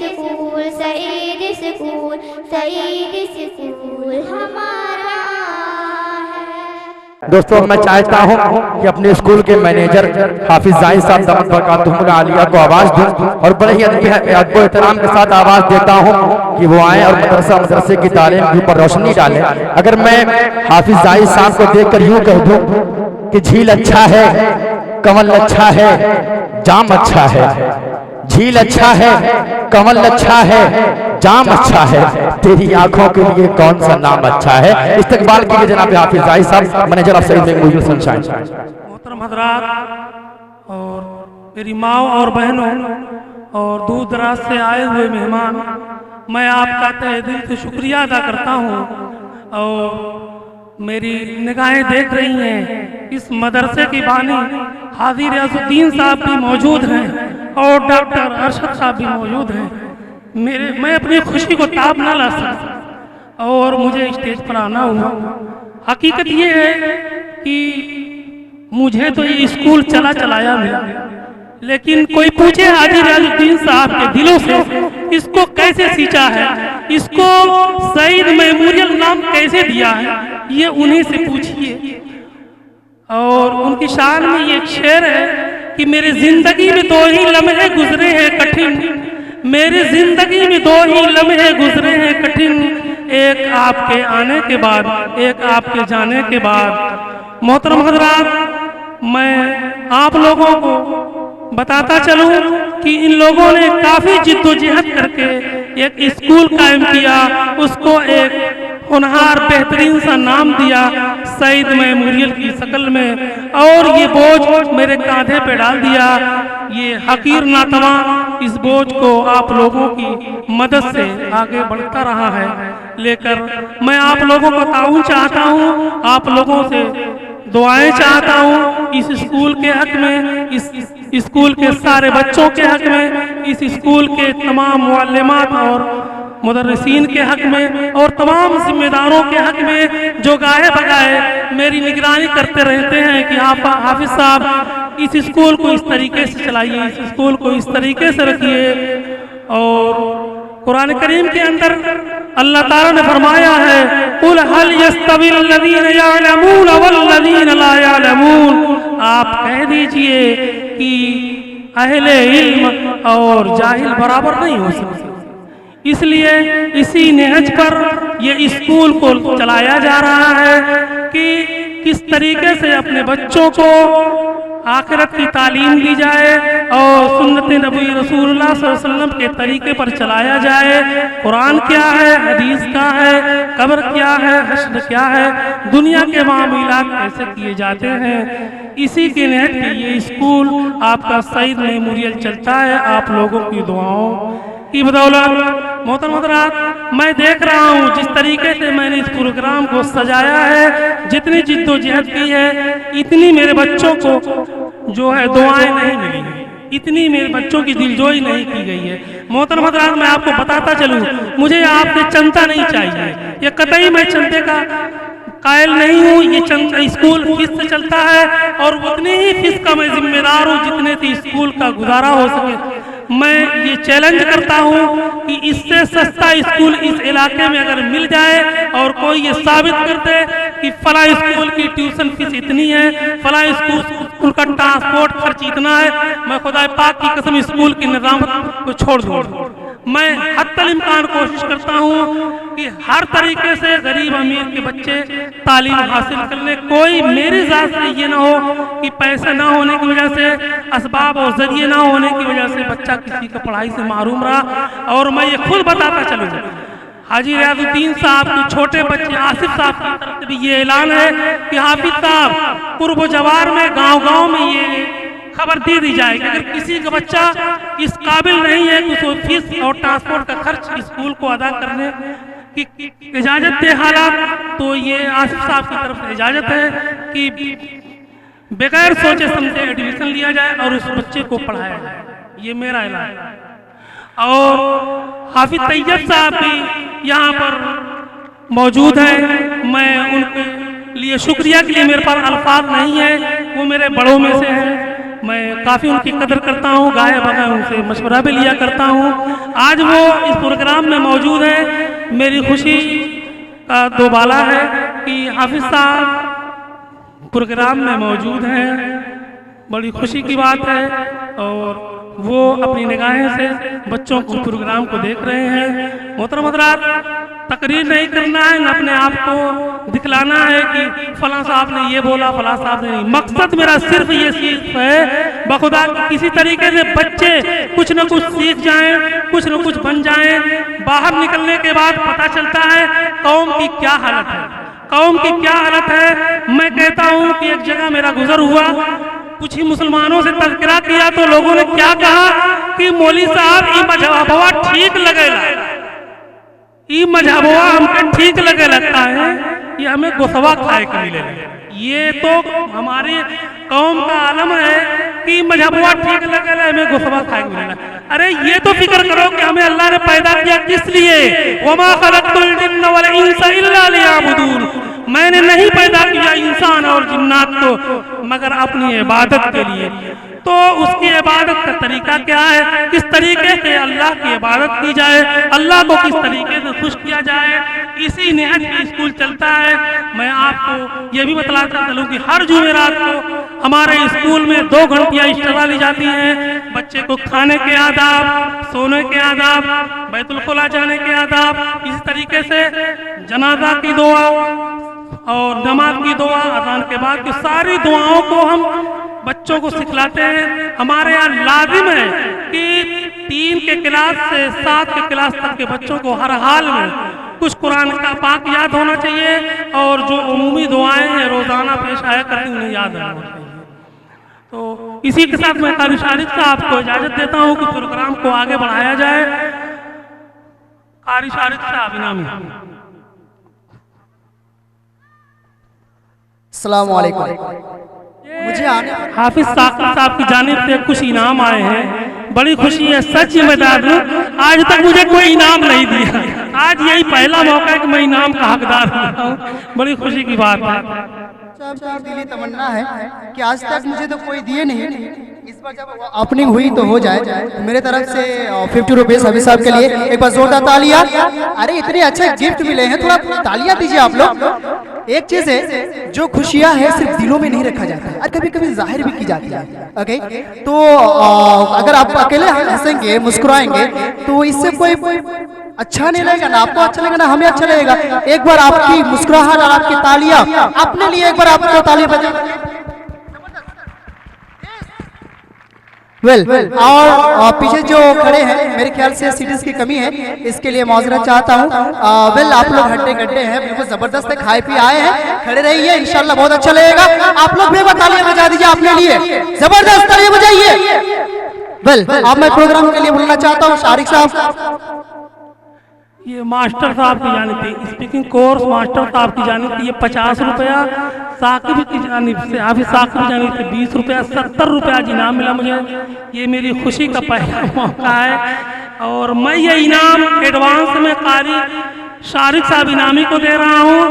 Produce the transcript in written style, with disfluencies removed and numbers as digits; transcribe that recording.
School, Saeed school, Saeed school हमारा है। दोस्तों, मैं चाहता हूं कि अपने स्कूल के मैनेजर हाफिज जाहिद साहब दामत बरकातुहुल आलिया को आवाज दूं और बड़े ही अदब एहतराम के साथ आवाज देता हूं कि वो आए और मदरसे की तालीम के ऊपर रोशनी डालें। अगर मैं हाफिज जाहिद साहब को देखकर यूं कह दूं कि झील अच्छा है, कमल अच्छा है, जाम अच्छा है, झील अच्छा है, कमल अच्छा है, जाम अच्छा है, तेरी आंखों के लिए कौन सा नाम अच्छा है। इस्तकबाल कीजिए जनाब हाफिज जाहिद साहब, manager of Saeed Memorial Sunshine. मोहतरम हज़रात और मेरी माँ और बहनों और दूर दराज से आए हुए मेहमान, मैं आपका तहे दिल से शुक्रिया अदा करता हूँ। और मेरी निगाहें देख रही हैं इस मदरसे की बानी हाजी रियाजुद्दीन साहब भी मौजूद हैं और डॉक्टर अरशद साहब भी मौजूद हैं। मैं अपनी खुशी को ताब ना ला सकता और मुझे स्टेज पर आना हुआ। हकीकत ये है कि मुझे तो ये स्कूल चला चलाया मिला, लेकिन कोई पूछे हाजी रियाजुद्दीन साहब के दिलों से इसको कैसे सींचा है, इसको सईद मेमोरियल नाम कैसे दिया है, ये उन्हीं से पूछिए। और उनकी शान में ये एक शेर है कि मेरी जिंदगी में 2 ही लम्हे गुजरे हैं कठिन, मेरी जिंदगी में 2 ही लम्हे गुजरे हैं कठिन, एक आपके आने के बाद, एक आपके जाने के बाद। मोहतरम हज़रात, मैं आप लोगों को बताता चलूं कि इन लोगों ने काफ़ी जिद्दोजहद करके एक स्कूल कायम किया, उसको एक होनहार बेहतरीन सा नाम दिया सईद मेमोरियल की शक्ल में, और ये बोझ मेरे कांधे पे डाल दिया। ये हकीर नातवा इस बोझ को आप लोगों की मदद से आगे बढ़ता रहा है लेकर। मैं आप लोगों को ताउन चाहता हूँ, आप लोगों से दुआएं चाहता हूँ इस स्कूल के हक में, इस स्कूल के सारे बच्चों के हक में, इस स्कूल के तमाम मुअल्लिमात और मुदर्रिसीन के हक में और तमाम जिम्मेदारों के हक में जो गाए बगाए मेरी निगरानी करते रहते हैं कि आप हाफिज साहब इस स्कूल को इस तरीके से चलाइए, इस स्कूल को इस तरीके से रखिए। और कुरान करीम के अंदर अल्लाह ताला ने फरमाया है, कुल हल यस्तविल लज़ीना यअलमून वल्लज़ीना ला यअलमून, आप कह दीजिए कि अहले इल्म और जाहिल बराबर नहीं हो सकते। इसलिए इसी नेहज पर ये स्कूल को चलाया जा रहा है कि किस तरीके से अपने बच्चों को आखिरत की तालीम दी जाए और सुन्नत नबी रसूलुल्लाह सल्लल्लाहु अलैहि वसल्लम के तरीके पर चलाया जाए। कुरान क्या है, हदीस क्या है, कब्र क्या है, हश्र क्या है, दुनिया के मामलात कैसे किए जाते हैं, इसी के नेहज पे ये स्कूल आपका सईद मेमोरियल चलता है आप लोगों की दुआओं की बदौलत। मोहतरम हज़रात, मैं देख रहा हूँ जिस तरीके से मैंने इस प्रोग्राम को सजाया है, जितनी जिद्दोजहद की है, इतनी मेरे बच्चों को जो है दुआएं नहीं मिली, इतनी मेरे बच्चों की दिलजोई नहीं की गई है। मोहतरम हज़रात, मैं आपको बताता चलूँ, मुझे आपसे चंदा नहीं चाहिए, ये कतई मैं चंदे का कायल नहीं हूँ। ये स्कूल फीस से चलता है और उतनी ही फीस का मैं जिम्मेदार हूँ जितने से स्कूल का गुजारा हो सके। मैं ये चैलेंज करता हूँ कि इससे सस्ता स्कूल इस इलाके में अगर मिल जाए और कोई ये साबित कर दे कि फला स्कूल की ट्यूशन फीस इतनी है, फला स्कूल का ट्रांसपोर्ट खर्च इतना है, मैं खुदा पाक की कसम स्कूल की निज़ामत को छोड़ दूँ। मैं हत्तल इम्कान कोशिश करता हूँ कि हर तरीके से गरीब अमीर के बच्चे तालीम हासिल कर ले। कोई मेरी ज़ात से ये ना हो कि पैसा ना होने की वजह से, असबाब और जरिए ना होने की वजह से बच्चा किसी का पढ़ाई से महरूम रहा। और मैं ये खुद बताता चलूँ, हाजी रियाजुद्दीन साहब के छोटे बच्चे आसिफ साहब की तरफ से भी ये ऐलान है कि हाफिज साहब कुर्ब जवार में गाँव-गाँव में ये खबर दे दी जाए कि अगर किसी का बच्चा इस काबिल नहीं है कि उसको फीस और ट्रांसपोर्ट का खर्च स्कूल को अदा करने की इजाजत दे हालात, तो ये आसिफ साहब की तरफ से इजाजत है कि बगैर सोचे समझे एडमिशन लिया जाए और उस बच्चे को पढ़ाया जाए। ये मेरा ऐलान है। और हाफिज तैयब साहब भी यहाँ पर मौजूद हैं। मैं उनके लिए शुक्रिया के लिए मेरे पास अल्फाज नहीं है, वो मेरे बड़ों में से हैं। मैं काफ़ी उनकी कदर करता हूँ, गाय बगाए उनसे मशवरा भी लिया करता हूँ। आज वो इस प्रोग्राम में मौजूद है, मेरी खुशी का दोबाला है कि हाफिज साहब प्रोग्राम में मौजूद हैं, बड़ी खुशी की बात है। और वो अपनी निगाहें से बच्चों को प्रोग्राम को देख रहे हैं। मोहतरम हज़रात, तकरीर नहीं करना है, न अपने आप को दिखलाना है कि फलां साहब ने ये बोला, फलां साहब ने नहीं। मकसद मेरा सिर्फ ये सिर्फ है बखुदा किसी तरीके से बच्चे कुछ न कुछ सीख जाएं, कुछ न कुछ बन जाएं। बाहर निकलने के बाद पता चलता है कौम की क्या हालत है, कौम की क्या हालत है। मैं कहता हूँ कि एक जगह मेरा गुजर हुआ, कुछ ही मुसलमानों से तज़किरा किया तो लोगों ने क्या कहा कि मौली साहब ई मजहबवा ठीक लगेला, ई मजहबवा हमके ठीक लगे लगता है, ये हमें गोसवा खाए के मिलेगा। ये तो हमारी कौम का आलम है कि मजहबवा ठीक लगेला, हमें गोसवा खाए के मिलेगा। अरे ये तो फिक्र करो कि हमें अल्लाह ने पैदा किया किस लिए। वमा खलक़तुल जिन्न वल इंसा इल्ला लियअबुदून, मैंने नहीं पैदा किया इंसान और जिन्नात को मगर अपनी इबादत के लिए। तो उसकी इबादत का तरीका क्या है, किस तरीके से अल्लाह की इबादत की जाए, अल्लाह को किस तरीके से खुश किया जाए, इसी निहज में स्कूल चलता है। मैं आपको ये भी बतलाता चलूँ कि हर जुमेरात को हमारे स्कूल में 2 घंटियाँ एक्स्ट्रा ली जाती हैं। बच्चे को खाने के आदाब, सोने के आदाब, बैतुल खुला जाने के आदाब, इस तरीके से जनाजा की दुआ और नमाज की दुआ, अज़ान के बाद की सारी दुआओं को हम बच्चों को सिखलाते हैं। हमारे यहाँ लाजिम है कि 3 के क्लास से 7 के क्लास तक के बच्चों को हर हाल में कुछ कुरान का पाक याद होना चाहिए और जो उमूमी दुआएं हैं रोज़ाना पेश आया करती उन्हें याद होना चाहिए। तो इसी के साथ मैं कारी शारिद साहब को इजाज़त देता हूँ कि प्रोग्राम को आगे बढ़ाया जाए। कारी शारिद साहब इनामी। अस्सलाम वालेकुम। मुझे आने हाफिज साकिब साहब की जानिब से कुछ इनाम आए हैं, बड़ी खुशी है। सच में बता दूं, आज तक मुझे कोई इनाम नहीं दिया, आज यही पहला मौका है कि मैं इनाम का हकदार हूँ। बड़ी खुशी की बात है। दिली तमन्ना है कि आज तक मुझे तो कोई दिए नहीं, इस बार जब ओपनिंग हुई तो हो जाए। मेरे तरफ से 50 रुपीज हाफिज साहब के लिए एक बार जोरदार तालियां। अरे इतने अच्छे गिफ्ट मिले हैं, थोड़ा तालियां दीजिए आप लोग। एक चीज है, जो खुशियां है सिर्फ दिलों में नहीं रखा जाता है और कभी कभी जाहिर भी की जाती है। ओके, तो अगर आप अकेले हंसेंगे मुस्कुराएंगे तो इससे कोई अच्छा नहीं लगेगा, ना आपको अच्छा लगेगा ना हमें अच्छा लगेगा। एक बार आपकी मुस्कुराहट और आपकी तालियां अपने लिए, एक बार आपको तालियां बजाइए। और पीछे जो खड़े हैं मेरे ख्याल से सीट्स की कमी है, इसके लिए माजरत चाहता हूँ। आप लोग हड्डे गड्ढे हैं, बिल्कुल जबरदस्त है, खाए पी आए हैं, खड़े रहिए, इंशाल्लाह बहुत अच्छा लगेगा। आप लोग भी तालियां बजा दीजिए अपने लिए, जबरदस्त तालियां बजाइए। अब मैं प्रोग्राम के लिए बोलना चाहता हूँ शारिक साहब। ये मास्टर साहब की जानिब थी, स्पीकिंग कोर्स मास्टर साहब की जानिब थी, ये 50 रुपया। साकिब की जानिब से, हाफिज साकिब की जानिब से 20 रुपया, 70 रुपया इनाम मिला मुझे। ये मेरी खुशी का पहला मौका है और मैं ये इनाम एडवांस में कारी शारिक साहब इनामी को दे रहा हूँ।